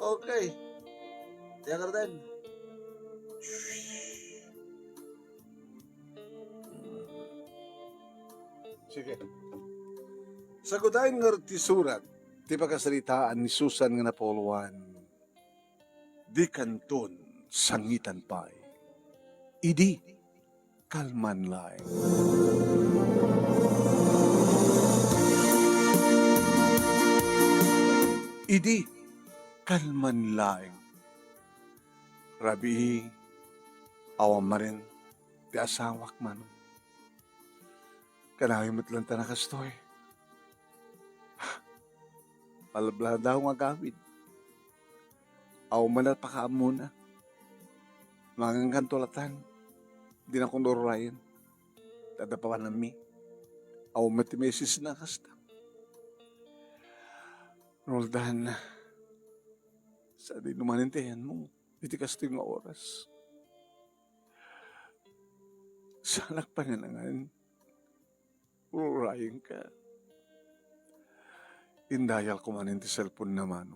Okay. Tiyak ka rin. Sige. Sagudahin nga ti surat, ti pagkasalitaan ni Susan nga napoluan, di kanton sangitan pa'y, idi kalman laeng. Idi kalman laeng. Rabi, awam marin, ti asawak man. Kanahin mo't lang tanakastoy. Palabla daw nga gawid. Aw manat pakaam muna. Mangang kantulatan. Di na kong nurayan. Tadapawan na mi. Aw matimesis na kasta. Roldan, sa di numanintayan mo. Iti kasto yung oras. Sanak pa nga nangan. Rurayan ka. Indayal ko man ti cellphone naman.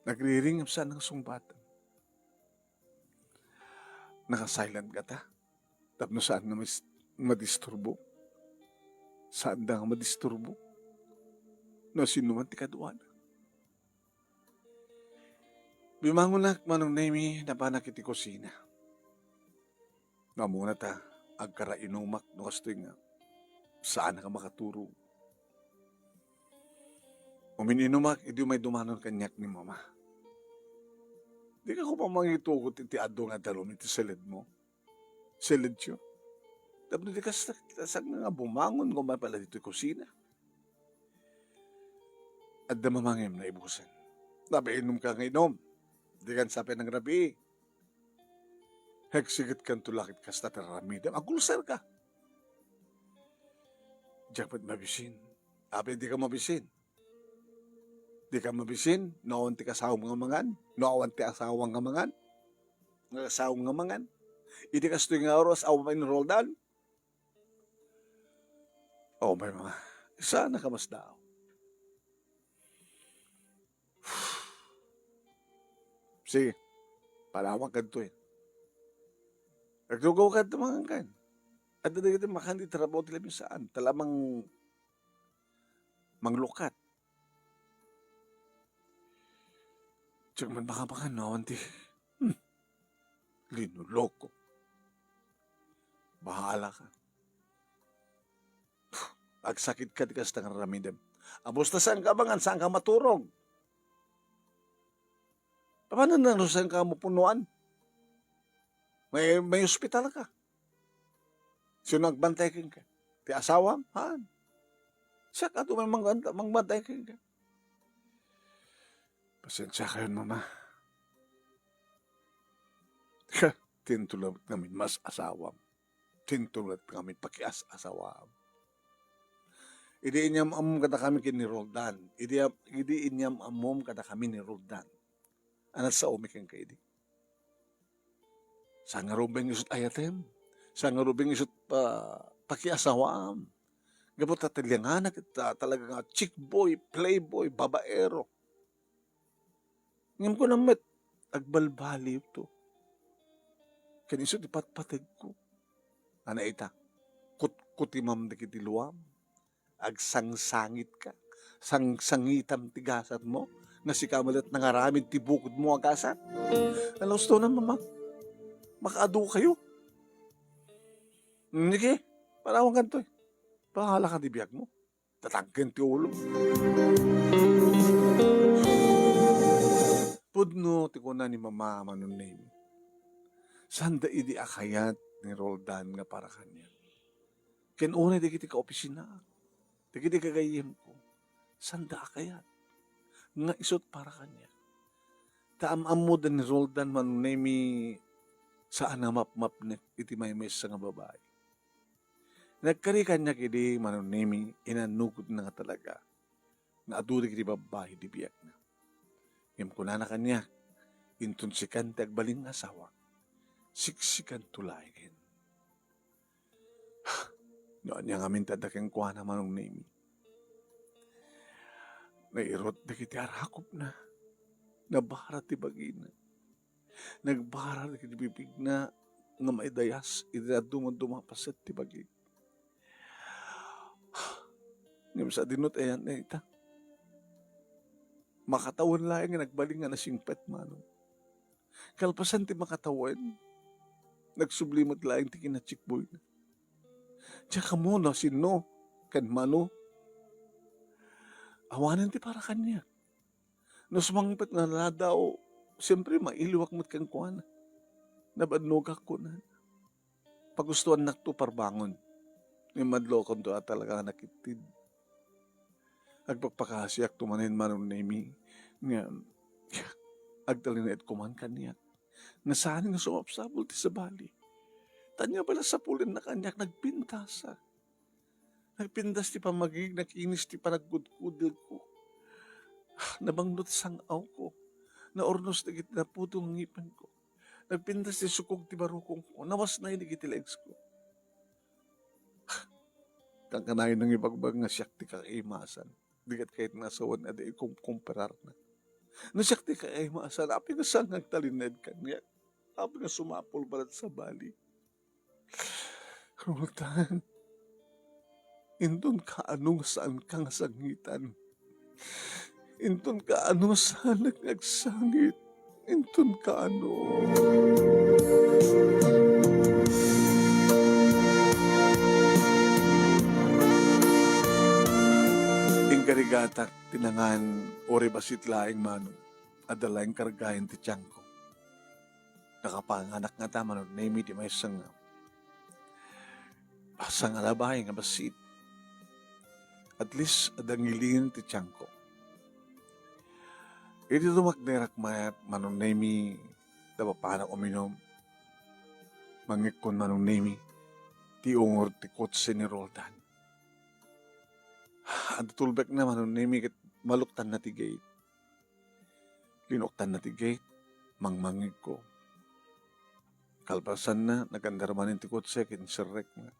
Nagriring saan ng sumbatan. Naka-silent ka ta. Tapno saan nga madisturbo. Saan da nga madisturbo. No sinuman ti kaduan. Bimangon na manong nemi na panak iti kusina. Namuna ta, agkara inumak no kastoy nga. Saan ka makaturo. Umininumak, hindi may dumanon kanyak ni mama. Di ka ko pa mangitugot iti ado nga dalom iti silid mo. Silid siyo. Tapos di ka sa nga bumangon kung may pala dito kusina. At damamangim na ibusan. Nabi inom ka nga inom. Di kan sabi ng rabi. Heksigit kan tulakit kasta taramidam. Agulsar ka. Diyapat mabisin. Api di ka mabisin. Di ka mabisin. Noon ti kasawang nga mangan. Noon ti asawang nga mangan. Nga asawang nga mangan. Iti kastoy nga oras awa may Roldan. Oh, may mga. Sana ka mas daw. Sige. Palawag ka ito eh. Nagtugaw ka ito mga kan. At dito kita makan di trabaho tila saan. Talamang manglukat. Tsaka man baka nawan ti. Linuloko. Bahala ka. Agsakit ka di kasta nga ramidem. Abos na saan ka bangan, saan ka maturog? Paano na saan ka mapunuan? May ospital ka. So nagbantay ka. Ti asawa, haan. Siya ka ito may mangbantay ka. Pasensya kayo, mama. Tintulat namin mas asawam. Tintulat namin pakias-asawam. Idi inyam amom kada kami kini Roldan. Idi inyam amom kada kami ni Roldan. Anat sa umikin ka idi. Sa nga rubeng isut ayatem. Sa nga rubeng isut pakiasawam. Gabot tatilyanganak kita talaga nga chick boy, playboy, babaero. Ngam ko namat, agbalbali ito. Kanisot ipatpatid ko. Ana ita, kutimam na kitiluam. Agsangsangit ka. Sangsangitam tigasat mo. Na si kamalat nangaramid tibukod mo agasat. Alos to na mama. Makaado kayo. Sige, parawang kanto eh. Pahala ka tibiyag mo. Tatangkin ti ulo. Pudno, ti ko na ni mama manunin. Sanda idi akayat ni Roldan nga para kanya. Kinuna di kiti ka opisina. Di kiti kagayim ko. Sanda akayat. Nga isot para kanya. Taam-am mo din ni Roldan manunemi saan na map-map na iti may sa nga babae. Nagkari kanya kiti manunemi inanukot na nga talaga. Na aduri kiti babae di biyak na. Ngam ko na kanya, intunsikan ti agbaling asawa, siksikan tulayin. Noon niya ngamin tadakeng kuha naman ng name. Nairot na kiti arakop na. Nabara ti bagina. Nagbara ti bibig na nga maidayas. Iti dumapaset ti bagina. Ngayon sa dinot ayan na ita. Makatawan lang nga nagbaling nga nasingpet mano. Kalpasan ti makatawan. Nagsublimot lang ti kinachikboy na. Tsaka mo na sino kan mano. Awanan ti para kanya. No sumangpet nga na daw. Siyempre mailiwak mo't kang kuwan. Nabadnogak ko na. Pagustuhan nakto parbangon. Yung madlokon to at talaga nakitid. Agpagpakasiyak tumanin manon nemi nga agtalinet kuman kaniyak nga saan nga sumapsabol ti sa bali. Tanya bala sa pulin na kanyak nagpintasa. Nagpintas ti pamagig, nakinis ti panagkudkudil ko. Nabangnot sang aw ko. Naornos na git na putong ngipin ko. Nagpintas ti sukog ti barukong ko. Nawas na yun ti legs ko. Kangkanayin ng ibagbag nga siyak ti kakaimasan. Digat kahit nasawan na di kumparar na. Nasyak ti kakaimasan. Api nga sang nagtalined kanya. Api nga sumapol balat sa bali. Roldan, indon ka anong saan ka nga sangitan. Indon ka ano saan nagsangit. Indon ka ano. Ingkarigatak tinangan ori basit laing mano. Adalaing kargayan ti tiyang ko. Nakapanganak nga tama no, name ti may sang alabay nga basit. At least adangilin ti tiyang ko. Iti tumakderak mayat manong name dapapanak uminom. Mangikon manong name ti ungor ti kotse ni Roldan. At tulbek na manong name kat maluktan na ti gate. Linuktan na ti gate, mangmangig ko. Kalpasan na, nagandarmanin ti kotse, kinsirek na.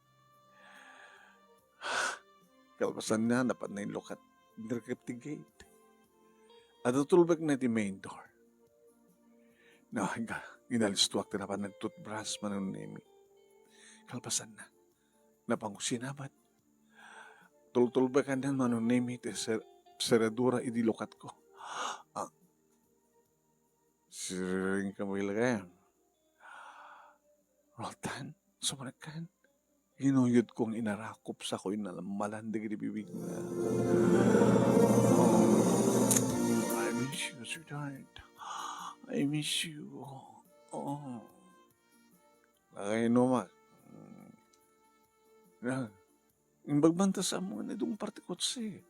Kalpasan na, napat na yung lukat. Dirkip ti gate. At tulbek na ti main door. Inalistuak ti napan nag-toothbrush manong name. Kalpasan na, napangusinabat. Tulbekan din manong name ti seradura idilukat ko. Siring kami lagayan. Roldan, sumanakan. Ginuyod kong inarakop sa ko inalamalan di bibig na. I miss you, sweetheart. I miss you. Oh. Nakainumak. Yung bagbanta sa mo na itong partikotse.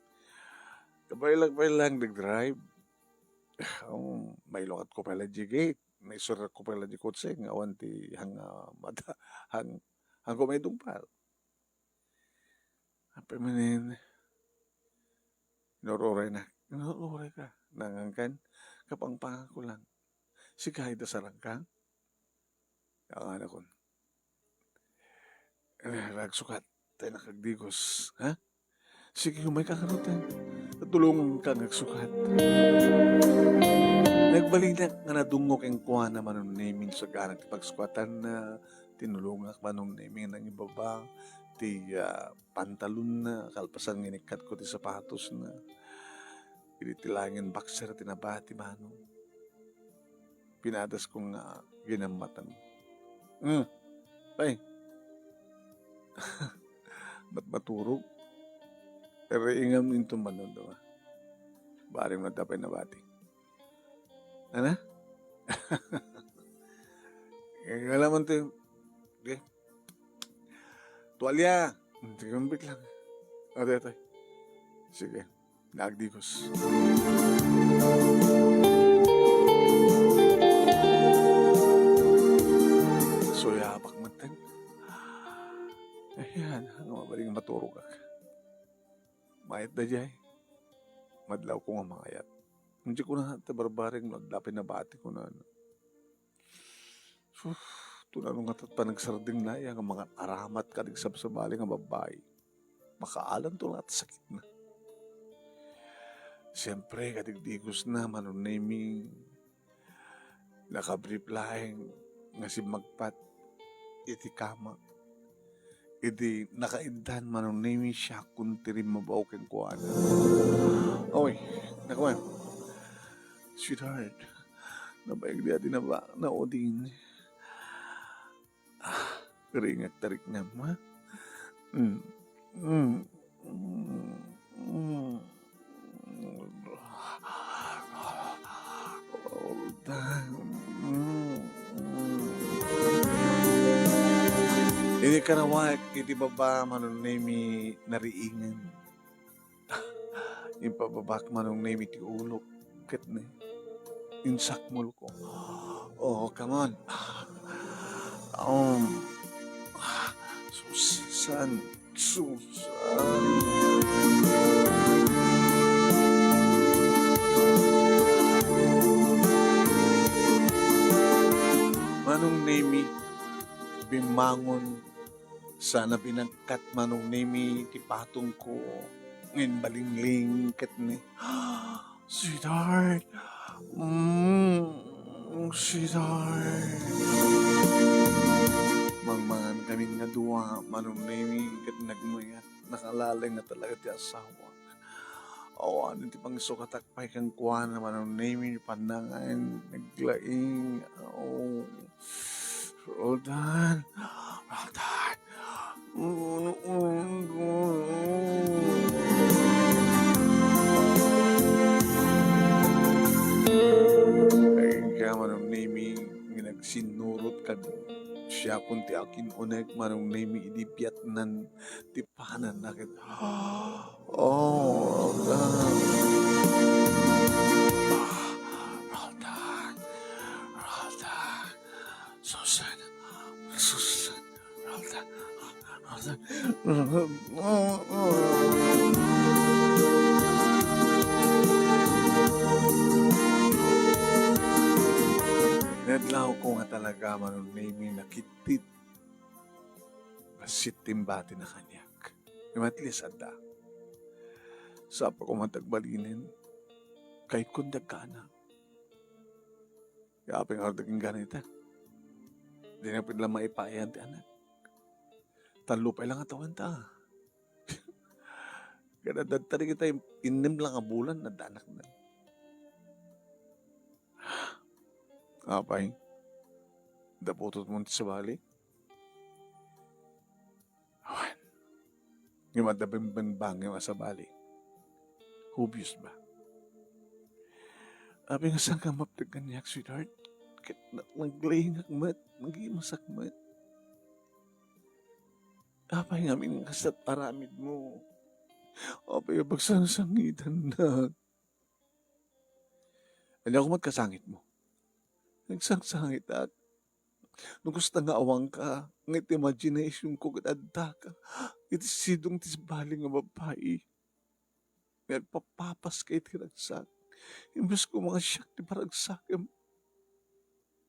Kabaylag-baylang nag-drive. May lokat ko pala di gate. May surat ko pala di kotse. Nga awan ti hang ko may dumpal. Apa manin. Inururay ka. Nangangkan. Kapangpangan ko lang. Si kahit sarang ka. Ang anak ko. Nagsukat. Tayo nakagdigos. Ha? Sige, may kakarutan. Tulungan kang nagsukat. Nagbalinak nga nadungok ang kuha naman ng naming sa ganang pagsukatan na tinulungak man ng naming ng ibaba, ti pantalon na, kalpasan nginikat ko ti sapatos na, initilangin boxer tinabati mano. Pinadas kong ginamatan. Ay, ba't maturog? Pero ingam nito manon daw. Baring natapay na bati. Ano? Alam mo ito. Okay. Tuwalya. Sige, mabit lang. Ito. Sige. Naagdigos. Soya, bakmatan. Ayan, ano mabaling maturog ka. Mayat na jay. Madlaw ko nga mangayat. Hindi ko na tabarbaring magdapin na bati ko na. Tunanong nga pa nagsarding na yan, ang mga aramat ka nagsabsabali nga babae. Makaalan to lahat sakit na. Siyempre, kadigdigos na, manunaming Nakabrief laing nga si magpat iti kama. Iti nakaindan manong name siya kung tirim mabaw ken kuana. Oy, nakuan. Sweetheart, nabayag di ati na ba na odin. Ringak tarik na ma. Mm. Mm. Mm. Mm. All time. Mm. Ini karawak, iti baba manong name nariingan. Impababak manong name iti ulok. Ket ni. Insakmul ko. Oh, come on. Susan. Manong name bimangon sana binangkat manong name ti patong ko. Ngayon balingling ket ni. Sweetheart. Sweetheart. Mangmangan kami nga duwa, manong nami kat nagmayat, nakalalay nga talaga ti asawa. Awan, ti pang sukatakpay kang kuha na manong nami pandangan, naglaing, Roldan. Ay, kaya manong nami, nagsinurot kami. Siya kung ti akin unek manong nami idipyat nan tipanan nakit. Oh, Roldan. Roldan. Susan. Roldan. Nadlaw ko nga talaga manong nami nakitit. Basit timbati na kanyak. Imatlis adda. Sapa ko matagbalinin. Kahit kundag ka na. Kaping ardaging ganita. Di na pwede lang maipayan ti anak. Talupay lang atawan ta. Kaya dadtari kita inim lang ang bulan na danak na. Apay, daputot mo sa bali. Awan, yung madabimbang yung sa bali. Hubius ba? Abi nga saan ka mapagkanyak, sweetheart? Kit naglaying akmat, mag-imasakmat. Apay nga min kasat paramid mo. Apay bagsansangitan na. Hindi ako magkasangit mo. Nagsangsangit at nung gusto nga awang ka, ngit imagination ko kadadda ka. Iti sidong tisbali nga babae. Nagpapapas kay tiragsak. Imbes ko mga siyak ti paragsak.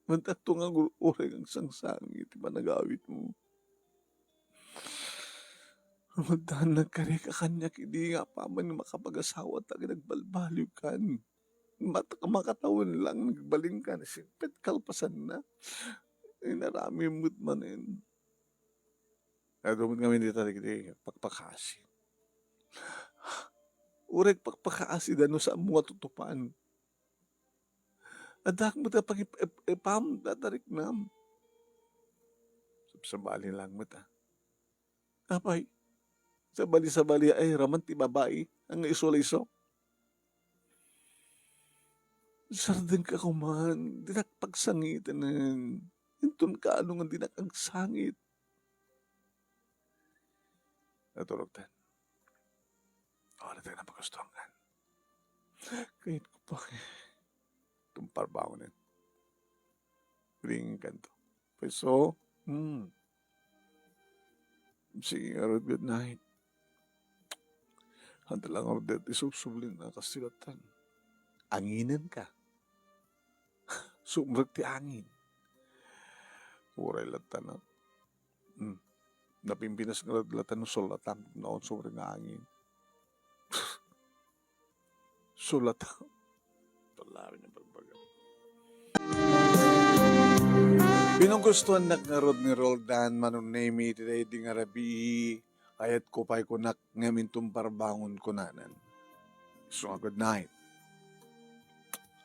Mantato nga uray ang sangsangit. Di ba nagawit mo? Ramadahan nagkari ka kanya. Hindi nga pa man makapag-asawa tayo nagbalbaliw kan. Makatawan lang, nagbaling ka na. Sipit kalpasan na. Inarami mo't manin. Kaya dumod kami dito pagpakasi. Urek pagpakasi dano sa mga tutupan. Adak mo ta pag ipam datarik nam. Sa bali lang mo ta. Apay, sa bali ay raman ti babae ang iso-iso. Sardin ka kuman, dinak pagsangitan ng intun ka ano nga dinak ang sangit. Natulog tan. Wala tayo na pagkastuangan. Kahit ko pa tumpar ba ako nun? Ringin kanto. So, sige, good night. Hanta lang ako dito, isubsublin na kasilatan. Anginan ka. Sumrag ti angin. Uray latan na. Napimpinas nga latan no sulatan. Noon sobre nga angin. Sulatan. Palari niya pagbaga. Binugustuhan nagngarod ni Roldan manunemi today di nga rabi ayat ko pa'y kunak ngamin tumparbangon kunanan. So, good night.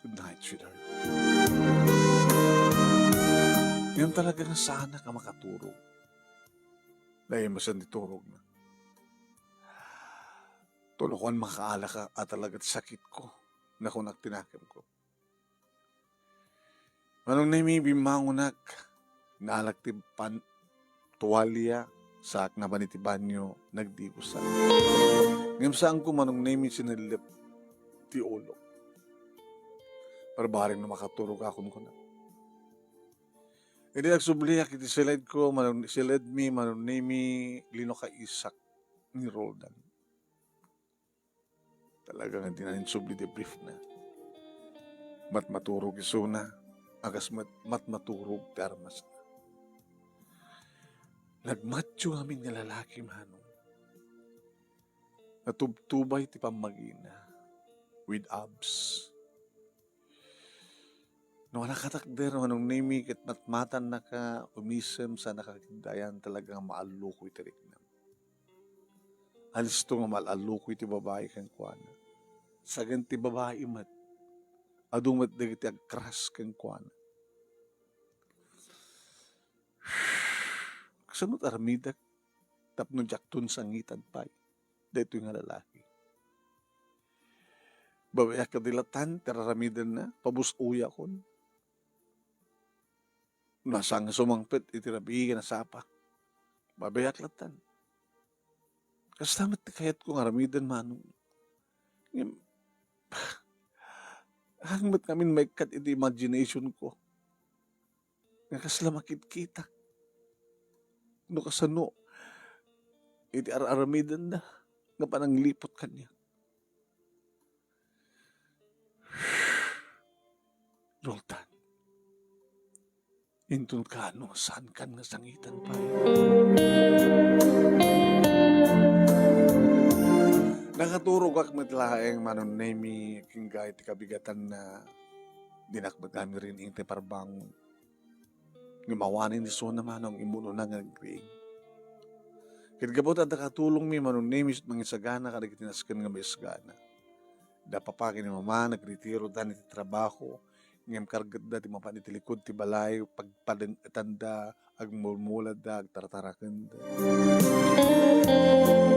Good night, sweetheart. Yan talaga na sana ka makaturog. Dahil masan diturog na. Tulukan makaala ka at talaga't sakit ko na kunak tinakam ko. Manong nami bimangunak, naalaktipan tuwalya, sak na banitiban nyo, nagdibusan. Ngayon saan ko manong nami sinilip ti ulo. Parbaring na makaturog akong kunak. Hindi nagsubliyak iti silid ko, silid mi, manong nami, lino ka isak ni Roldan. Talagang hindi na subli di brief na. Mat maturog iso na. Agas mat maturog ti armas na. Nagmatyo amin nga lalaki manong. Natubtubay ti pamagina with abs. No nakatakder manong nimi ket matmatan na ka umisem sa nakakindayan talagang maalukoy ti riknam. Halis to nga maalukoy ti babae kang kuana. Sagan ti babae mat. Adung mat dagiti agkras kang kuana. Kasanot aramidak tapno jaktun sangitan pay. Dito nga lalaki. Babayak kadilatan, teraramidan na, pabusuya kon. Nasang sumangpit, itirabi na sapa. Babayak latan. Kastamat kayat kong aramidan manong. Hangmat namin may kat iti imagination ko. Nakasla makit-kita. No kasano, iti aramidan na, nga panang lipot kanya. Roldan, intun ka no, saan kan nga sangitan pa. Nakaturog ak matlaeng manon nemi kinggay ti kabigatan na dinakbat kami rin iti parbangon. Ngumawanin ni so naman ang imuno na nga agreeing. Kagabot at nakatulong mi manon nemi at mangisagana kada kitinaskan nga may isgana. Dapapakin ni mama, nagretiro dan iti trabaho, ngem kargad da ti mapan iti likod ti balay, pagpadang agmulmulad da, agtartarakan da.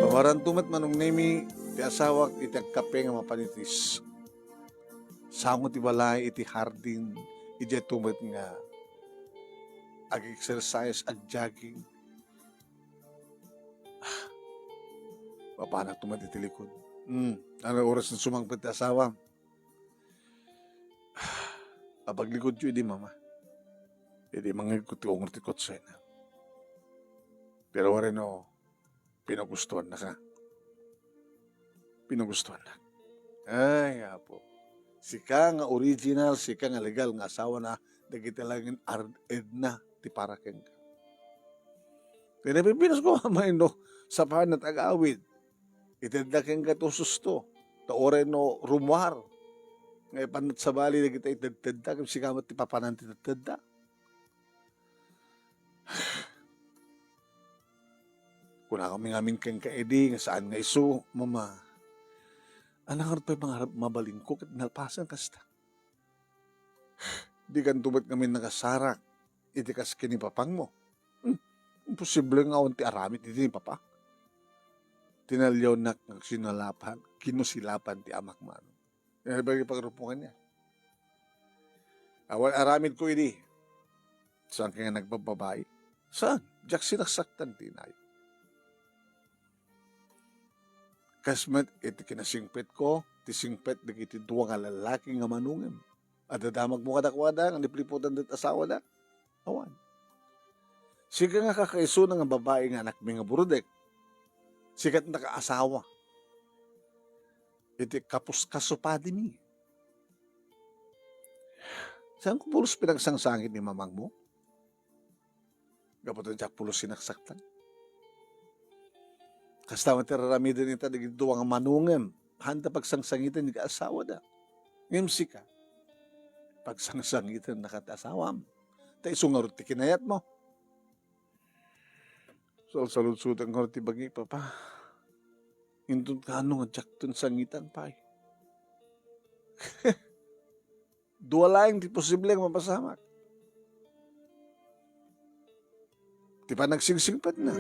Pamaran tumat manong nemi, ti asawak iti agkape nga mapanitis. Sango ti balay, iti hardin, iti tumat nga ag-exercise, ag-jogging. Papanak tumat iti likod. Ano oras na sumangpit ti asawa? Apaglikod ko, hindi mama. Hindi mangikot ti ungor ti kotse na. Pero wari no, pinagustuhan na ka. Pinagustuhan na. Ay, apo. Sika nga original, sika nga legal nga asawa na, nagkitalagin Edna, ti paraken ka. Pinapipinas ko mamay no, sa pahan at ag-awid. Itadakin ka to susto. Taore no rumwar. Ngay panat sa bali na kita itagtagda. Kung sikamat ti papanan ti tagtagda. Kuna kami ngamin kang kaedi, nga saan nga iso, mama. Anang pa mga mabaling ko, kat nalpasan kasta. Di kan tumat kami nakasarak, itikas kinipapang mo. Imposible nga ti aramit, iti ni papa. Tinalyaw na sinalapan, kinusilapan ti amak man. Yan bagi pagrupungan niya. Awal aramid ko ini. Saan kaya nagbababae? Saan? Diyak sinasaktan tinayo. Kasmat iti kinasingpet ko, ti singpet iti duwa nga lalaki nga manungem. At dadamag mo kadakwada, ang lipliputan dit asawa da. Awan. Siga nga kakaiso nga babae nga anak mi nga burudek. Sikat nakaasawa. Iti kapuskasupadi mi. Saan ko pulos pinagsangsangit ni mamang mo? Gaputan siya pulos sinaksaktan. Kastawa tiraramidin ita di duwa nga manungem. Handa pagsangsangitan ni kaasawa da. Ngayon sika. Pagsangsangitan nakataasawam. Ta isungar ti kinayat mo. So, saludsutang ko ti bagi, papa. Indun ka ano nga tun sangitan pa eh. Dua laing ti posible nga mapasamak. Ti pa nagsingsingpat na.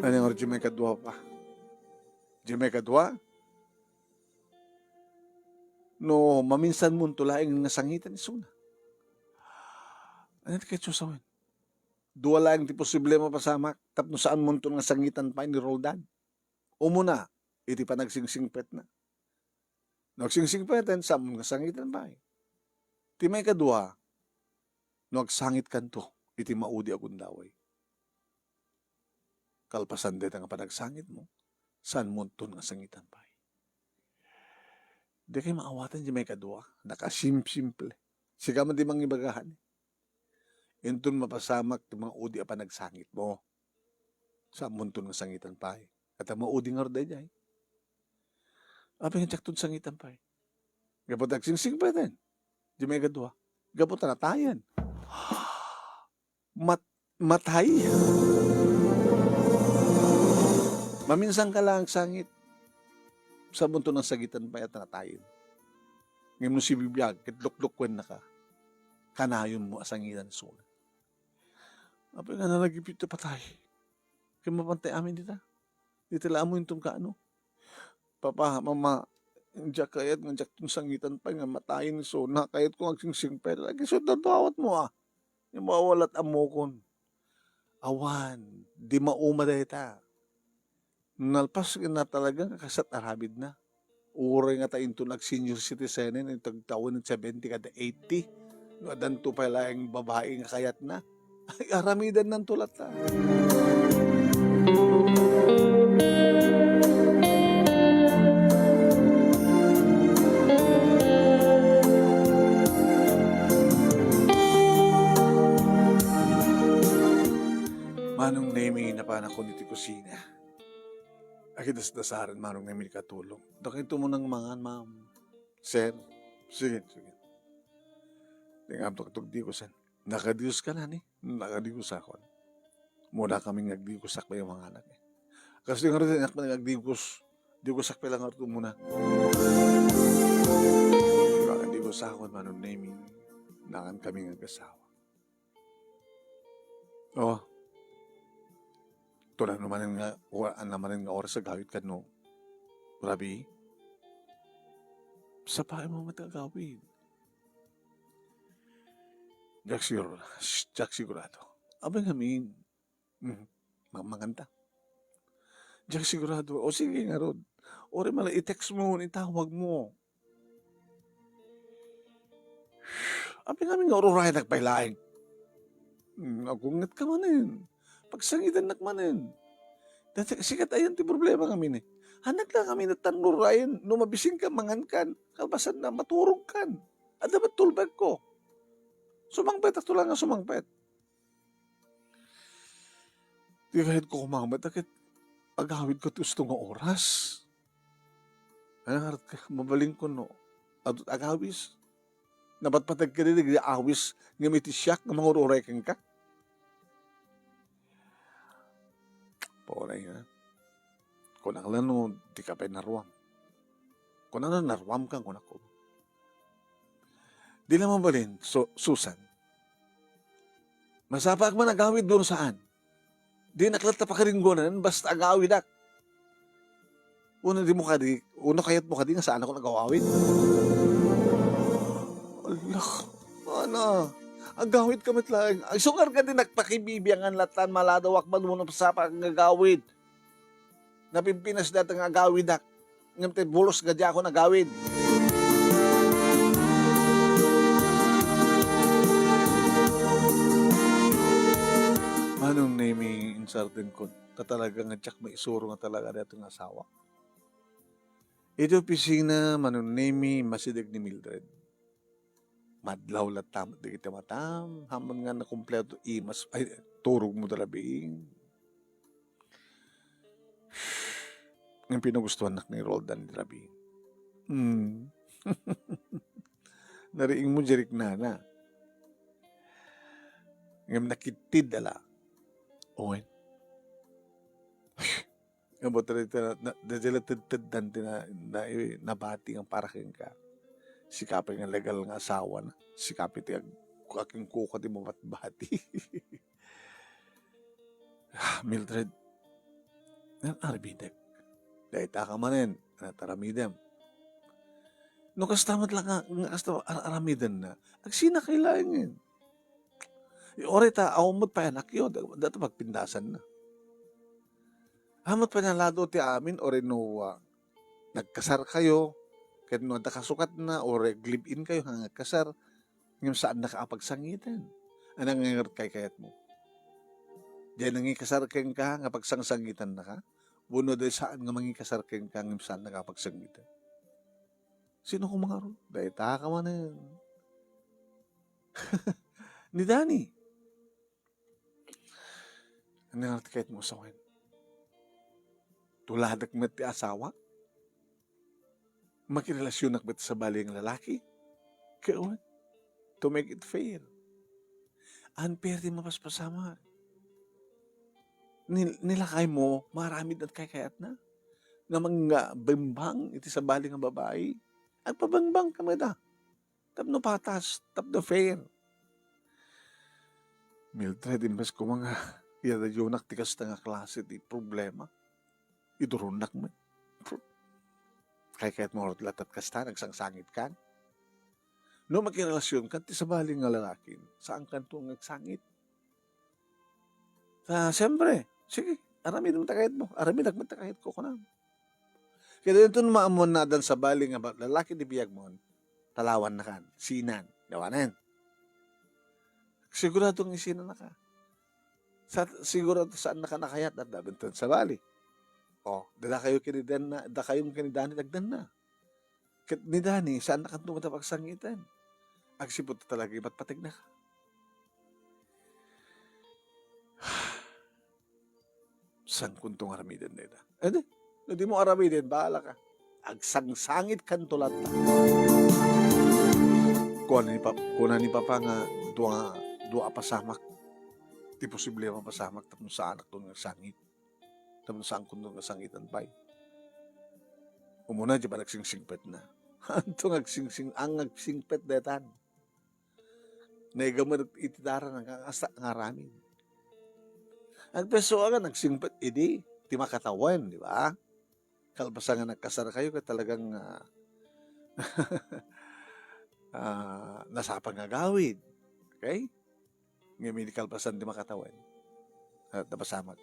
Ano nga rin may kadwa pa? Di may kadwa? No, maminsan mo tulaing nga sangitan isuna. Ano ti kayo sawin? Dua laing ti posible mapasamak. Tapno saan mo nga sangitan pa ni Roldan? Umuna, iti pa nagsingsingpet na. Nagsingsingpetan, saan mo nga sangitan pa eh. Ti may kadwa, nagsangit kanto, iti maudi akong daway. Kalpasan din nga panagsangit mo, saan mo nga sangitan pa eh. Di kayo maawatan di may kadwa, nakasimple. Siga man di mangibagahan. Intun mapasamak ti mga udi a panagsangit mo. Saan mo nga sangitan pa eh. At ang maudi nga orday di. Apa nga tsaktun sangitan pa eh. Gapot nagsingsing pa din. Di may kadwa. Gapot na natayan. Matay. Maminsan ka lang sangit. Sa bunto ng sagitan pa at natayin. Ngayon mo si bibiyag, kitlok-lokwen na ka. Kanayon mo asangitan suna. Apa nga nalagipit na patay. Kaya mapantay amin dita. Dito lang mo yung kaano. Papa, mama, njak kayat nga njak tong sangitan pa nga matayin so na kayat ko agsingsing pa lagi so dadawat mo ah. Yung mawalat amokon. Awan, di mauma dayta. Nalpas na talaga kasat arabid na. Uray nga tayo ito nag-senior citizen in tagtawon ng 70 kada 80. No, adanto pa lang babae nga kayat na. Ay, aramidan ng tulat na. Manong nemi na pa na ko niti kusina. Akitas-dasaran manong nemi katulong. Dakito mo ng mga ma'am. Sir, sige. Tingam tuk di ko san. Nakadius ka na ni. Nakadius ako. Muna kaming nagdikusak pa yung mga anak eh. Kasi nga rin anak na nagdikus. Dikusak pa lang ako muna. Nakadikus ako manong nemi. Nakan kaming nag-asawa. Oh. Ito lang naman nga oras sa gawit ka, no? Rabi, sa pae mo matagawid. Jack sigurado. Abang amin. Mamanganta. Jack sigurado. O sige nga, Rod. Ore mala, i-text mo, itawag mo. Abang amin nga oray nagpailaing. Nagungat ka manin. Pagsangitan nakmanin. Sikat ayan ti problema kami ni. Hanak lang kami na tanurayan, numabising ka, mangankan, kalbasan na, maturog kan. At dapat tulbag ko. Sumangpet, at lang nga sumangpet. Di kahit ko kumamit, akit agawid ko gusto nga oras. Ano ka, mabaling ko no. At agawis. Napatpatag ka rin, awis, ngamiti siyak, nga mga ururay kang ka. Pauray nga. Kung ang lano, di ka pa narwam. Kung ano narwam kang kung ako. Di naman balin, Susan. Masapak man agawid doon saan. Di naklata pa karinggonan, basta agawid ak. Una kayat mo ka di nga saan ako nagawawid. Allah, mana? Agawid ka matlang. Ang sugar ka din nagpakibibiyangan latan maladawak man mo na pasapa ang agawid. Napimpinas dati ang agawid ak. Ngamte bulos gadya ako nagawid. Manong naming insertin ko na talaga nga tsak may isuro nga talaga dito ng asawa. Ito pisina manong naming masidag ni Mildred. Madlaw latam, di kita matam, hamon nga na kompleto imas, ay, turog mo talabing. Yung pinagustuhan nak ni Roldan ni Rabing. Nariing mo jerik nana. Ngam nakitid ala. Owen. Nga mo talaga na tad na nabati ang paraking ka. Sikapin nga legal nga asawa na. Sikapin ti aking kuka ti mamatbati. Mildred, arbitek. Dahil takamanin, taramidem. No kastamat lang nga aramidan na. Agsina kailangan. Orita, awamot pa yan, akyo. Dato magpindasan na. Hamot pa na lado ti amin, o rin nagkasar kayo, kaya no nakasukat na, o glib-in kayo, hanggang kasar, ngayon saan nakapagsangitan? Anong ngayon kayat mo? Diyan nangikasar keng ka, nga pagsangsangitan na ka? Buno doon saan nga mangikasar keng ka, ngayon saan nakapagsangitan? Sino kung mga ro? Dahil taka man na yun. Ni Danny. Ano nga kahit mo sa akin? Tuladak mo ti asawa? Makirelasyon na sa baling lalaki? Kaya to make it fair. Unfair di mapaspasama. Nilakay mo, marami at kayat na. Nga mga bimbang iti sa baling ng babae. At pabangbang ka da. Tapno patas, tapno fair. Mildred, imbes ko mga yadayonak tikas na nga klase di problema. Idurunak mo. Kaya mo latat kasta, nagsangsangit ka. No magkirelasyon ka, ti sa baling nga lalakin, saan ka itong nagsangit? Siyempre, sige, aramid mo takahit mo. Aramid mo takahit ko na. Kaya ito maamon na dan sa baling nga lalaki di biyag mo, talawan na kan, sinan, gawanan. Siguradong isinan na ka. Sigurado saan na ka nakayat at dabantan sa bali. Dala kayo kinidan na, dala kayong kinidani nagdan na. Kit ni Dani, saan na ka tumatapagsangitan? Agsipot talaga iba't patig na ka. San kuntong aramidan na ito? Hindi mo aramidan, bahala ka. Agsangsangit kan tulat na. Kuna ni Papa nga, dua pasamak. Di posible mapasamak tapos sa anak doon nagsangit. Tapos saan kuntong nasangitan pa. Umuna, di ba nagsingsingpet na? Anto ang nagsingpet detan. Naigamad itidara ng asa ng aramin. Ang peso aga nagsingpet, di makatawan, di ba? Kalbasa nga nagkasara kayo, ka talagang nasapang nga gawid. Okay? Ngayon, kalbasan di makatawan. At napasamat.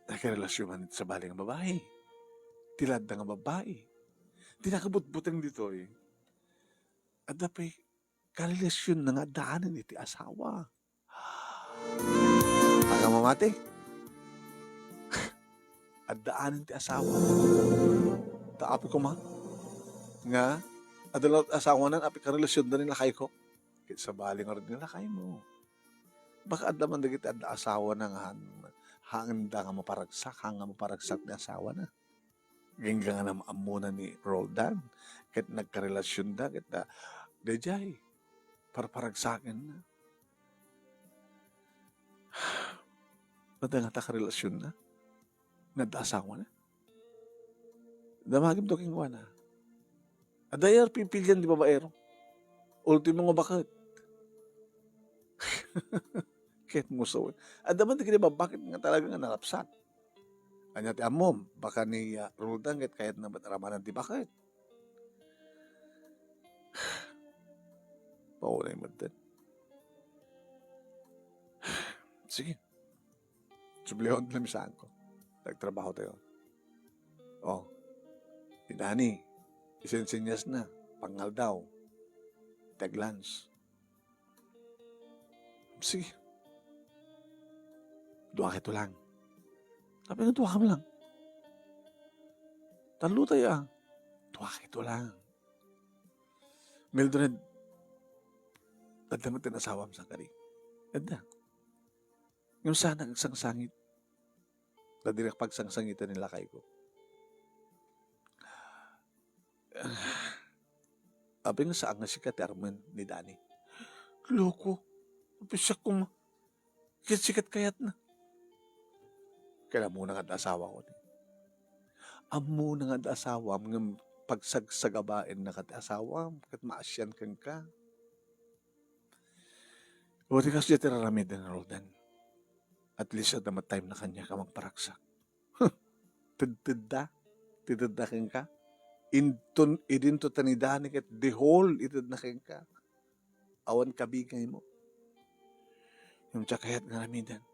Nakarelasyon man sa baling ng babae. Tilad na nga babae. Tinakabut-butang dito eh. At dapat karelasyon na nga daanan iti asawa. Aga mamati. At daanan iti asawa. Taapi ko ma. Nga, adalot asawa na, api karelasyon na nila kay ko. Sa baling nga rin nila kay mo. Baka adaman na kita at asawa na nga hanganda nga maparagsak, hanga maparagsak na asawa na. Gingga nga na maamuna ni Roldan. Kahit nagkarelasyon na, kahit na, dejay, paragsakin na. Nada nga ta karelasyon na. Nada-asawa na. Damagim to kingwa na. Adayar pipilyan di babaero. Ultimo nga bakit? Kahit mo sa adaman di ba bakit nga talaga nga narapsat? Anya ti amom, baka ni Roldan kahit na ba't ramanan di bakit? Paulay mo din. Sige. Sublihon lang saan ko. Nagtrabaho tayo. Si Dani, isensinyas na, pangal daw. Taglans. Sige. Dua kito lang. Sabi nga, dua ka lang. Talo tayo Dua kito lang. Mildred, dadlamat din asawam sa kari. Ganda. Yung sana ang sangsangit. Dadirak pagsangsangitan nila kay ko. Abi nga saan nga si Katerman ni Dani. Loko. Pisyak kong sikat kayat na. Kaya muna nga asawa ko. Amo na nga asawa, mga pagsagsagabain na kat asawa, kat maasyan kang ka. O di kasi tiraramid na Roldan. At least at naman time na kanya ka magparaksak. Tidda kang ka. Idinto tanidani kat the whole itid na kang ka. Awan kabigay mo. Yung tsakayat nga ramidan.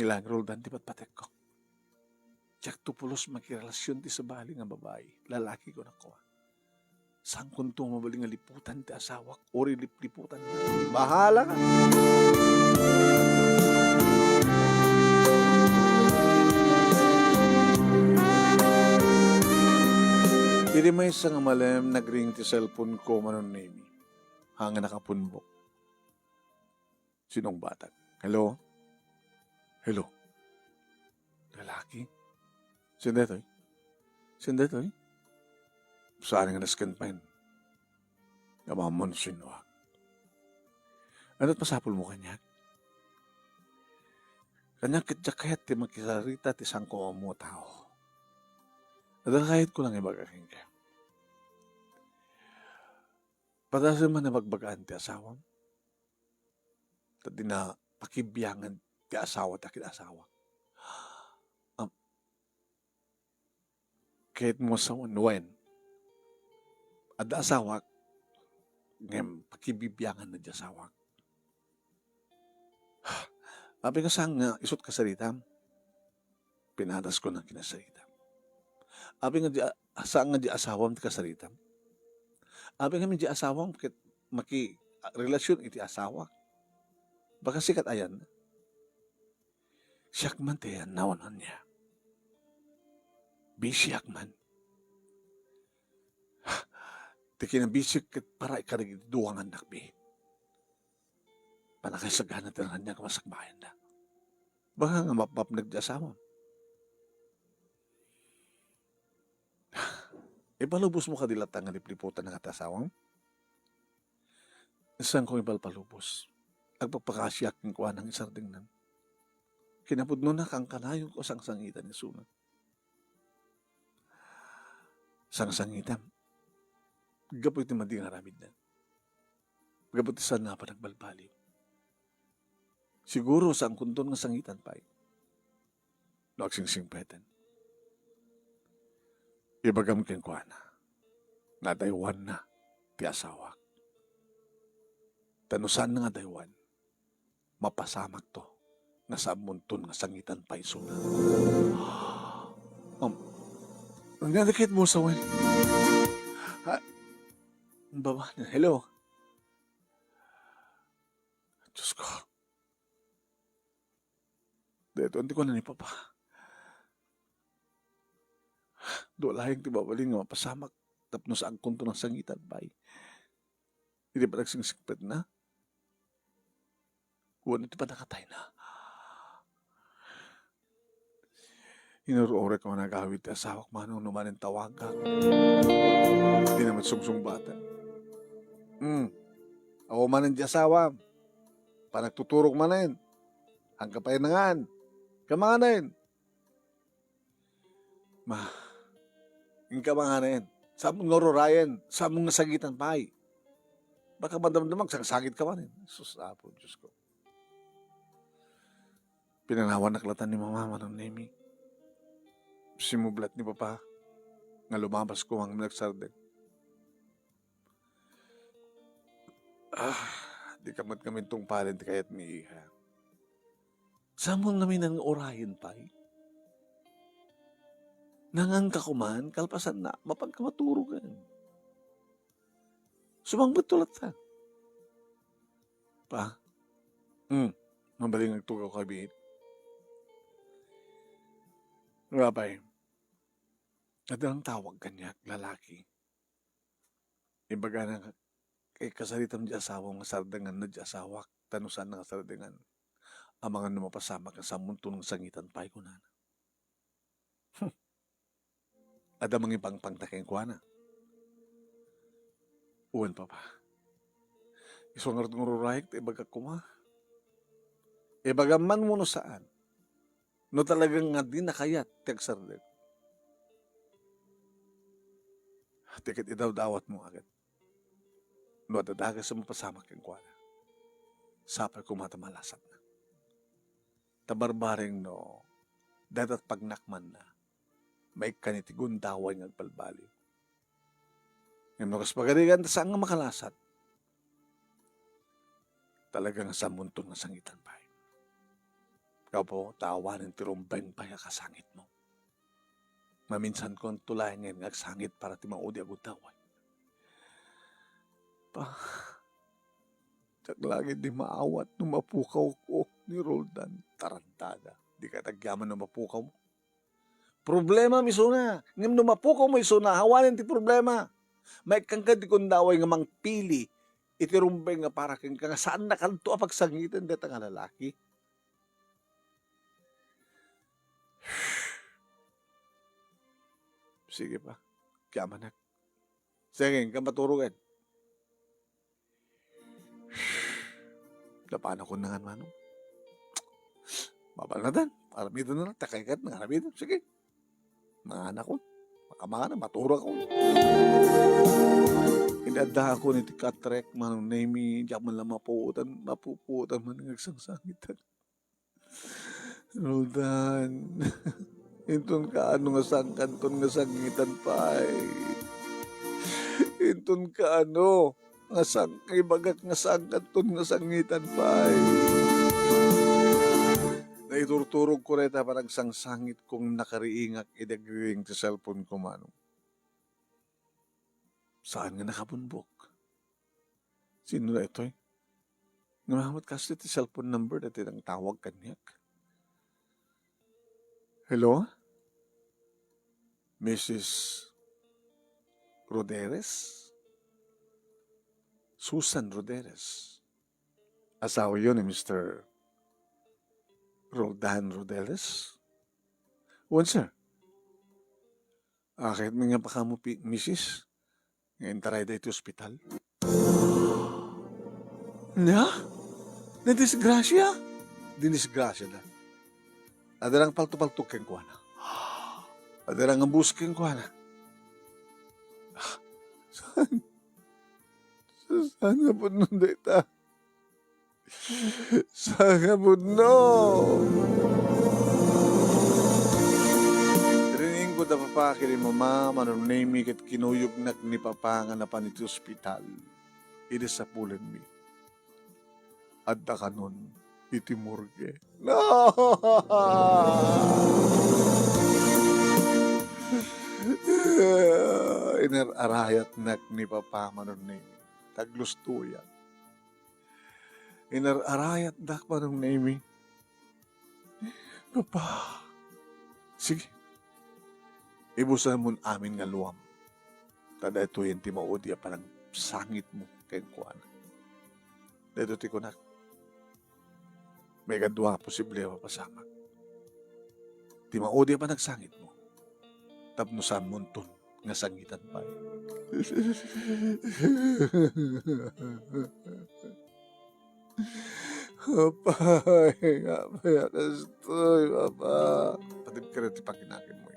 Nilang Roldan, di ba't patek ko? Tsak tupulos makirelasyon ti sa bali nga babae. Lalaki ko na ko. Saan kunto mabaling nga liputan ti asawak? Ori liputan na. Bahala ka. Iri may isang malem nagring ti cellphone ko manon name. Hanga nakapunbok. Sinong batag? Hello? Hello? Lalaki? Sindetoy? Sindetoy? Saan nga naskan pa yun? Gamamon sinwag. Ano't pasapol mo kanya? Kanya kitsa kahit ti makisarita ti sangko mo tao. At kahit ko lang ibagaking ka. Patasin man na magbagaan ti asawang. Tadi na pakibiyangan ti asawa at akit asawa. Kahit mo sa unwen. At asawa, ngayon pakibibiyangan na di asawa. Abi ka sang isot kasarita, pinadas ko ng kinasarita. Abi nga saan nga di asawam ti kasarita. Abi nga di asawam maki relasyon iti asawa. Baka sikat ayan. Siyak man tiyan nawanan niya. Bisiyak man. Ti kinabisik para ikarigid duwangan nakbi. Panakaisagana tirahan niya kamasakbayan na. Baka nga mapap nagdasama. Ipalubos mo kadilata nga lipliputan ng atasawang? Isang kong ipalpalubos. Agpagpakasyak ng kuha ng isarding nan. Kinapudno na kang kanayo ko sang sangitan ni Sunat. Sang sangitan. Gapoy ti madi nga ramid na. Gapoy ti saan na pa nagbalbaliw. Siguro sa ang kunton nga sangitan pa ay. Nagsingsingpetan. Ibagam keng kuha na. Nadaywan na ti asawak. Tanusan na nga daywan. Mapasamak to. Nga sa munton nga sangitan pa isuna. Ang nadikit mo sa wan. Baba na. Hello. Diyos ko. Dito, hindi ko na ni Papa. Dolayang ti babaling nga mapasamak. Tapno sa angkon to ng sangitan pa. Hindi pa nagsingsingpet na. Kuwan iti pa nakatay na. Inurore ko nagawit ti asawak manong numanin tawagan. Hindi naman sungsung bata. Ako manin di asawa. Panagtuturok manin. Ang kapainangan. Kamanain. Yung kamanain. Sa mong ngororayan. Sa mong nasagitan pa'y. Baka madamdamag sangsagit ka manin. Sus apo, Diyos ko. Pinanawan naklatan ni Mama ng Nemi. Simublat ni Papa. Nga lumabas ko ang nagsardeng. Di kamat kami itong palent kaya't ni Iha. Samon namin ang orahin pa. Nangangka ko man, kalpasan na, mapagkamaturugan. Sumangbat tulat sa. Pa? Mabaling nagtugaw kabit. Rabay, at ang tawag kanya, lalaki. Ibaga na kay kasalitam di asawang sardangan na di asawak, tanusan ng sardangan. Ang mga numapasama ka sa munto ng sangitan pa'y kunan. At ang mga ipangpang takeng kuana. Uwan pa. Isungar ng rurayek, ibaga kuma. Ibaga man mo no saan. No talagang nga di nakayat, tiyagsardet. Tikit idaw dawat mo agad. No dadaga sa mapasamak yung kuwana. Sapay kumatamalasat na. Tabarbaring no, dadat pagnakman na, may kanitigun daway ng palbali. Ngayon makas pagarigan, saan nga makalasat? Talagang sa muntong nga sangitan pa. Ikaw po, tawanin tirumbeng pa kasangit mo. Maminsan ko ang tulay ngayon ngagsangit para timaudi agud taway. Pa, tsak lagi di maawat nung mapukaw ko ni Roldan. Tarantada. Di ka tagyaman nung mapukaw mo. Problema misuna. Ngam nung mapukaw mo isuna, hawanin ti problema. May kangkad di kundaway nga mangpili. Itirumbeng nga para kang nga saan nakanto ang pagsangitan dito nga lalaki. Sige pa. Kamanak. Sige, ka maturugan. Dapan ako nangan manong. Babalatan. Aramido na lang. Takaykat ng aramido. Sige. Mga anak ko. Makamana. Matura ko. Inada ako ni Tikatrek. Manong name. Diyak man lang mapuutan. Mapupuutan man ng agsangsangitan. Roldan. Intun ka ano nga sangkan ton nga sangitan pa Intun ka ano nga sangkay bagak nga sangkan ton nga sangitan pa Naiturturog ko reta parang sangsangit kong nakariingak idagring sa cellphone ko manong. Saan nga nakabunbok? Sino na ito Namamat kasi ti cellphone number dati ang tawag kanyak. Hello? Mrs. Roderes? Susan Roderes. Asawa yun ni Mr. Roldan Roderes? Wan, sir. Kahit mga pa ka mo, Mrs. Ngayon taray da ito ospital. Na? Nadisgrasya? Dinisgrasya na. Adarang palto-paltok keng kuha na. Adarang ambus keng kuha na. Saan nga po nun dita? Saan nga po nun? Rining ko da papa kiri mama manunay kat kinuyog nak ni papa nga napan iti ospital. Iti sa pulen mi. Adda kanon iti morgue. No! Inararayat nak ni papa manunay. Taglustuyan. Inararayat nak manunay. Papa. Sige. Ibusan mo amin nga luwam. Tada ito yung timaudi parang sangit mo kay kuwan. Dito ti kunak. May kadwa posible mapasamak. Timaudi pa nagsangit mo. Tapno sa munton nga sangitan pa. Apay, kastoy, papa. Patib ka rin ti pagkinakin mo.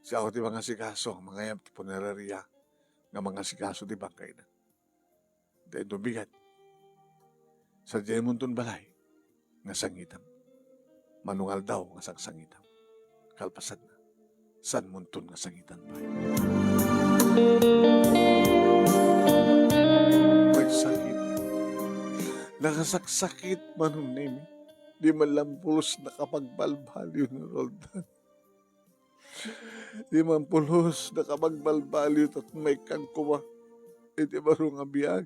Siya ako ti mga sikaso, mga yam ti punerarya, nga mga sikaso ti bangkay na. Dahil dubigat. Sa diyan munton balay, nga sangitam. Manungal daw nga sangitam. Kalpasan na. San munton nga sangitan pa. Nagsakit. Nakasaksakit manong name. Di malampulos nakapagbalbaliw na Roldan. Di mampulos nakapagbalbaliw at may kangkuwa. Iti baro nga biyag.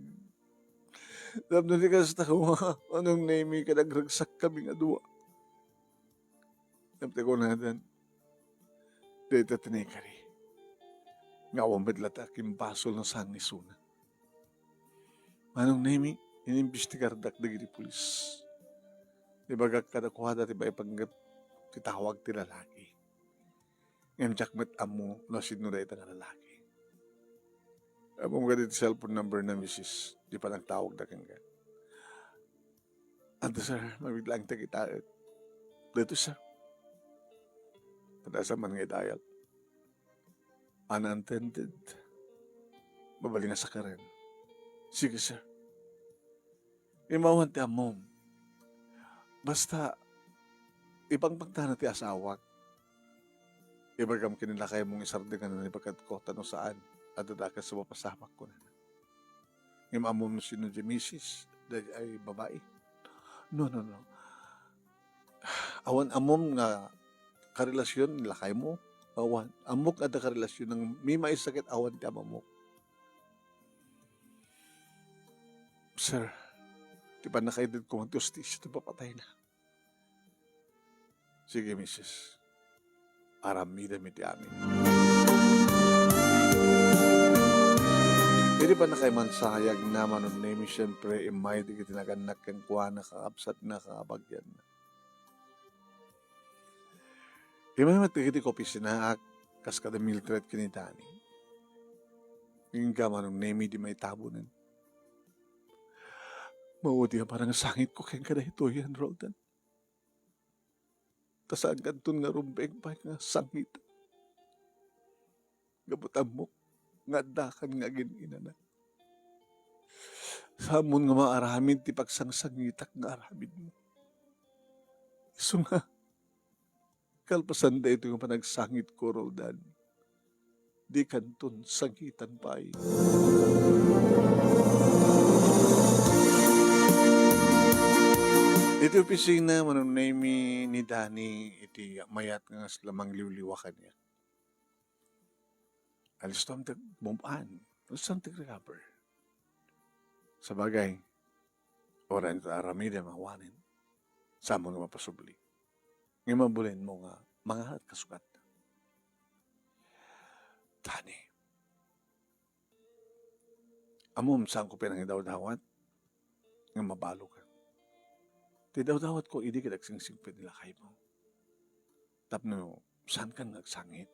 Damno ni kastawa. Anong name kanagragsak kami nga duwa. Namte ko natin. Dito tinikari. Nga wamedlat aking basol na sang isuna. Manong name, inimbestigar dak dagiti pulis. Di bagag kadakuha dati ba ipaggat titawag ti lalaki. Ngayon jakmet amo na sinura ita nga lalaki. Among ka dito cellphone number na misis. Di pa nagtawag na kang ka. Ando sir, mabiglang kita. Dito sir. Tadasa man nga dial. Unattended. Babali na sa karen. Sige sir. Imawan ti amom. Basta, ibang pagtana ti asawak. Ibagam kinilakay mong isardigan na ipagkat ko tanong saan. At dadakas sa mapasamak ko na. Imamom sino di misis. Ay babae. No. Awan amom nga karelasyon lakay mo. Awan. Amok ada karelasyon ng may maisakit awan ti amamok. Sir, di ba nakaidid ko ang justisya ito papatay na? Sige, misis. Aramida mi ti amin. Hindi pa na kay mansayag naman nun name, siyempre, imay di kitinagannak kang kuha na kakabsat na kakabagyan na. Imay matigiti ko pisinaak kas kada Mildred kinitani. Yung gaman nung name di may tabunan. Mauti nga parang sangit ko kayong kada ito yan, Roldan. Tasaan kanton nga rumbeng pa nga sangit. Gabutan mo, nga dakan nga ginina na. Samon nga maaramin ti pagsangsangitak nga aramin mo. Iso nga, kalpasan da ito yung panagsangit ko, Roldan. Di kanton sangitan pa ay. Iti opisina manong name ni Danny iti mayat nga lamang liwliwakan niya. Alis to ang bumaan. Alis to ang recover. Sa bagay, oran ito aramida mawanin. Samo nga mapasubli. Ngayon mabulin mo nga mga kasukat. Danny. Amom saan ko pinangidaw-dawat nga mabalo ka. Ti daw-dawat ko, hindi ka nagsingsing nila kayo mo. Tapno, saan ka nagsangit?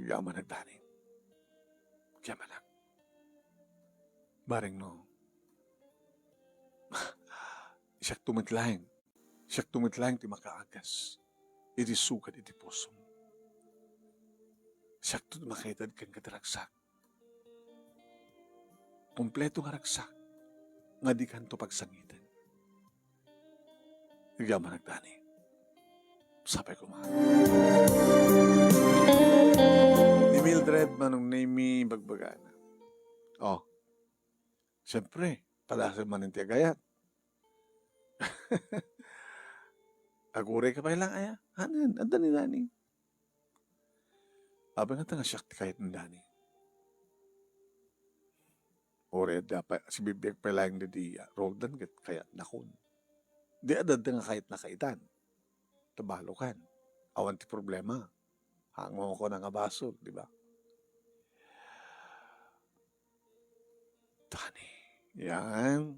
Yaman nagdani. Yaman lang. Baring no. Siyak tumitlaing. Siyak tumitlaing ti makaagas. Iti sukat iti puso. Siyak tumakitad kang kataragsak. Kompleto nga ragsak. Nga di kanto pagsangitan. Yaman nagdani. Sapay ko mahal. Ni Mildred manong name bagbagana. Oh. Siyempre, palasan man yung tiagayat. Agure ka pa ilang aya. Hanan, anda ni Dani. Abang nga nga siyak kahit ng Dani. Ore, dapat si bibig pa lang di Roldan kaya nakun. Di adad nga kahit nakaitan. Tabalokan. Awan ti problema. Hango ko na nga basol, di ba? Dani. Yan.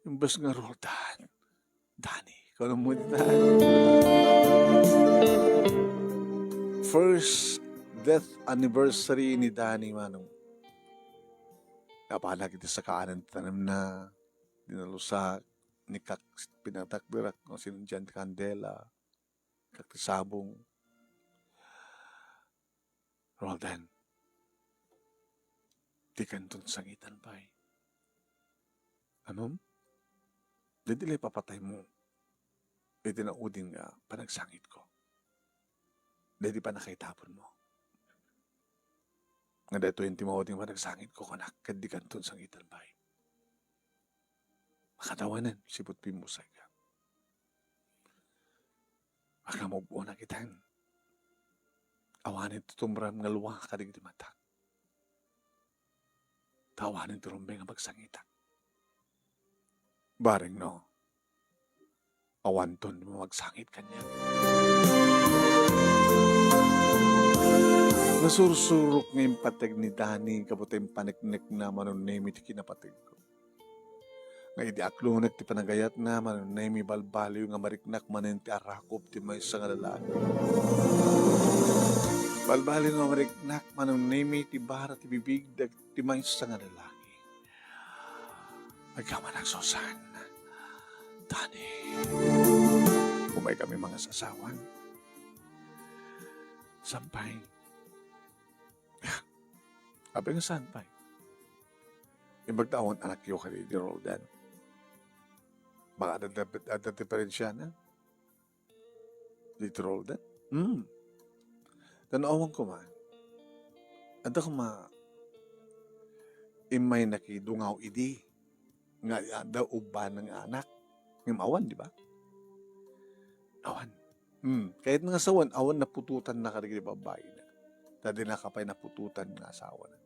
Yung bas nga Roldan. Dani. Kung mo first death anniversary ni Dani Manong. Napahalag ito sa kaanan tanam na dinalusak ni Kak pinatakbirak kung sino dyan Candela, Kak Sabong. Roldan. Di kanton sangitan pa eh. Anom? Dadilay papatay mo. Itinaudin nga panagsangit ko. Dadi pa nakaitapon mo. Nga dito yung timaudin panagsangit ko kanak kadi kanton sangitan pa eh. Makatawanan, sipot pimusay ka. Makamubuo na kitan. Awanin tutumram nga luwa kadig di mata. Tawanin turumbay nga magsangitan. Baring no, awanton mo magsangit kanya. Nasursurok ngayong patag ni Dani, kaputay paniknik na manunemi ti kinapatig ko. Nga idi aklunak ti panagayat na manunemi balbaliw nga mariknak manen ti arakop ti may isang lalaki. Balbalin mo mariknak manong nemi ti bara ti bibig dag ti maysa nga lalaki. Agkaman ang sosan. Tani. Kumay kami mga sasawan. Sampay. Abi nga sampay. Ibagtawan anak yo kani di Roldan. Baka ada diferensya na. Di Roldan. Tanawan ko man. Ada ko imay nakidungaw idi. Nga ada uban ng anak. Ng awan, di ba? Awan. Kahit nga sawan, awan napututan na karigi babae na. Tadi na kapay napututan ng asawa na.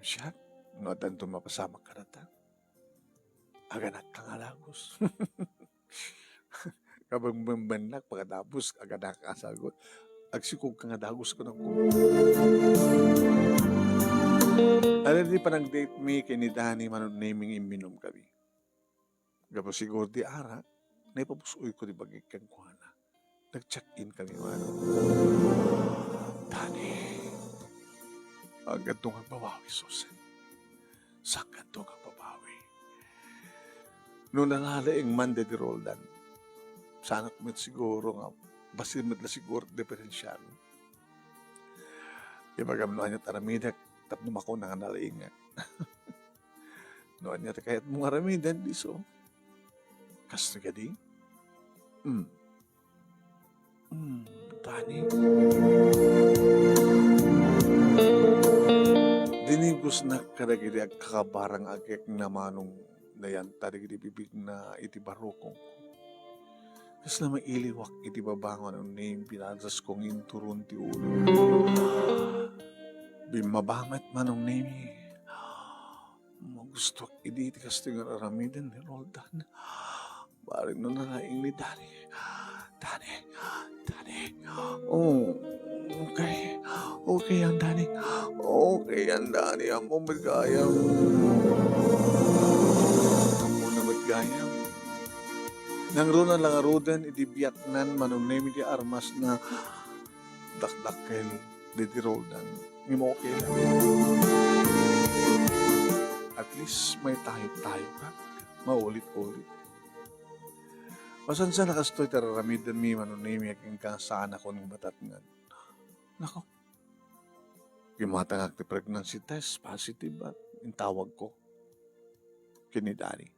Siya, no tanto mapasama ka na ta. Aganak kang alagos. Kabang mambanak, pagkatapos aganak ka sagot. Agsikog kang adagos ko ng kumo. Alam di pa nag-date me kay ni Danny manon naming iminom kami. Gabo siguro di ara, naipapusoy ko di bagay kang kuhana. Nag-check-in kami man. Danny, agad nga babawi, Susan. Sagad nga babawi. Noong nangalaing Monday di Roldan, sana kumit siguro nga, basin matla siguro diferensyal. Ibagamnoan niya taramidak, tapno ako na nga nalaing nga. Noon niya, kahit mga ramidan, di so. Kasto ka di? Tani. Dinigos na karagiri ag kakabarang agek na manong na yan, tarigiri bibig na iti barokong. Kas na mailiwak iti babangon ang name pinazas kong inturun ti ulo. Bimabangat manong name magusto iti kasto nga aramidan ni Roldan. Baring no nalaing ni Danny. Oh, okay. Okay yan, Danny. Okay yan, Danny. Ang mamagayam. Ang muna magayam. Nang runa lang arudan, iti biyaknan manunemi di armas na dakdakel di Roldan. Hindi mo okay lang. At least may tayo ka. Maulit-ulit. Masan sa nakastoy tararamidan mi manunemi aking kasana ko ng batat nga. Nako. Gimatang akti pregnancy test, positive ba? Yung tawag ko. Kini Danny.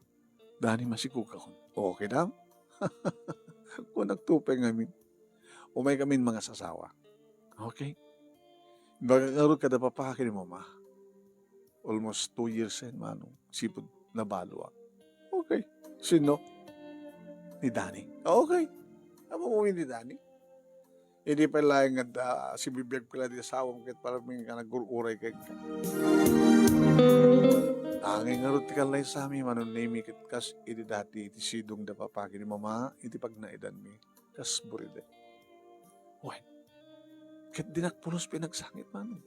Danny, masikog ako. Okay daw? Kung nagtupay ngamin. Umay kami mga sasawa. Okay? Bagagaro ka na papakin ni mama. Almost 2 years manong sipod na balwa. Okay. Sino? Ni Danny. Okay. Ano mo ni Danny? Hindi pa lang nga si bibiyag pala di asawang kahit parang may ka nag-uray kay ka. Angin nga rin tikal lang sa amin, manunami kit kas iti dati iti sidong da papagi ni mama, iti pag naidan mi. Kas buride. Uy, kit dinakpulos pinagsangit man.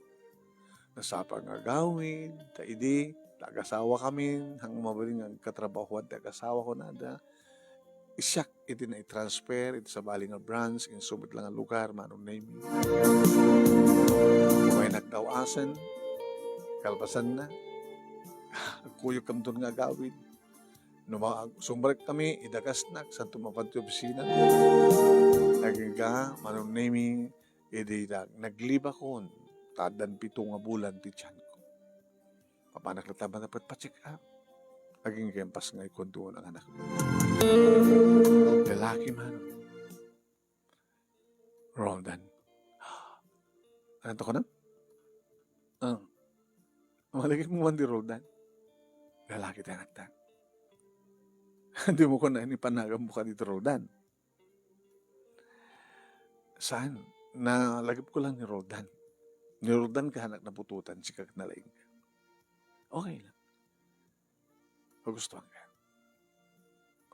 Nasapa nga gawin, taidi, tagasawa kami, hang mabaling ang katrabahuan, tagasawa ko na da. Isyak iti na i-transfer iti sa baling nga branch in sumit lang ang lugar manong name. May nagdawasan kalpasan na kuyog kam doon nga gawin sumbalik kami idagas na sa tumapad ti opisina naging ka manong name iti nagliba ko tadan 7 nga bulan ti tiyan ko papanak na tama na pacheck up naging kempas nga ikontuon ang anak ko. Lalaki man. Roldan. Ano ko na? Malagay mo man di Roldan. Lalaki tayo nagtan. Hindi mo ko na inipanagam mo ka dito Roldan. Saan? Nalagip ko lang ni Roldan. Ni Roldan kahanak na pututan, sikag na laing ka. Okay lang. Magustuhan ka.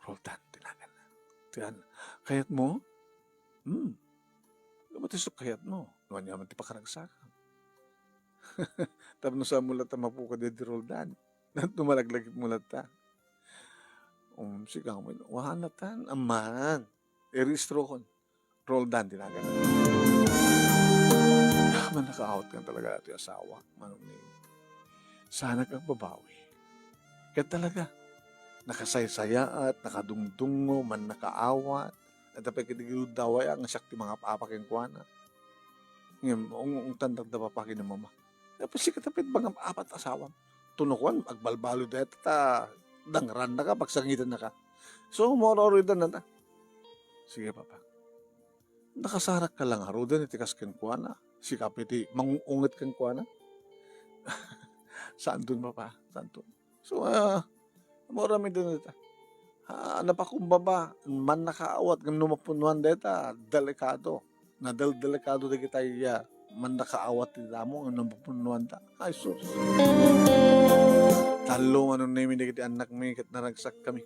Roldan, tinagan na. Tiyan, kayat mo? Matisok kayat mo. Nuwan niya man ti pakaragsakan. Tapno sa mulat na mapuka di Roldan. Tumalaglag mulat ta. Sigang mo, wahanatan, aman. Eristro kon. Roldan, tinagan na. Man naka-out ka talaga at yung asawa. Manong sana kang babawi. Kaya talaga, nakasaysaya at nakadungdungo, man nakaawat, at dapat kitigiludaway ang sakti mga papaking kuana. Ngayon, ang tandang da papakin ng mama. Tapos si katapit bang apat asawa. Tunukwan, agbalbalo dahil ta, dangran na ka, pagsangitan na ka. So, mororidan na ta. Sige, papa. Nakasarak ka lang, harudan, itikas kang kuana. Si kapiti, mangungit kang kuana. Saan dun, papa? Saan dun? So, marami dun ita. Napakumbaba, man nakaawat, ng numapunuan deta, delikado. Delikado da kita iya, man nakaawat nila mo, ang numapunuan ta. Ay, sus. Talo, anong name, hindi kita anak may, kat naragsak kami.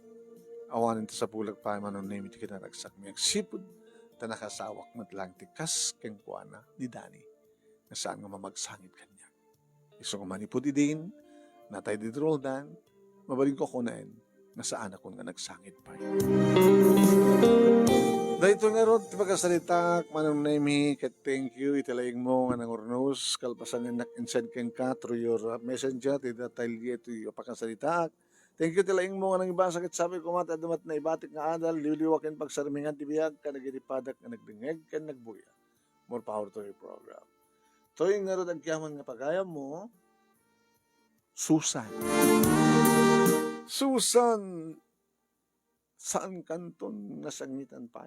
Awanin ta sa bulag pa, anong name, hindi kita naragsak may. Sipod, ta nakasawak matlang tikas keng kuana ni Dani. Na saan nga mamagsangit kanya. Iso nga manipod din, natay di Roldan, mabaling ko kunain, nasaan ako nga nagsangit pa. Dahito nga ron, pagkasalita, manong naimi, thank you, itilaying mo nga ng urnos, kalpasan nga nak-insend kang ka through your messenger, tidatay ito yung pagkasalita. Thank you, tilaying mo nga ng iba, sakit sabi ko mata, dumat na ibatik nga adal, liwliwakin pagsarmingan, tibiyag, ka nagiripadak, ka nagdingeg, ka nagbuya. More power to your program. So yung nga ron, ang kiyaman nga pagaya mo, Susan. Susan, saan kanton nasangitan pa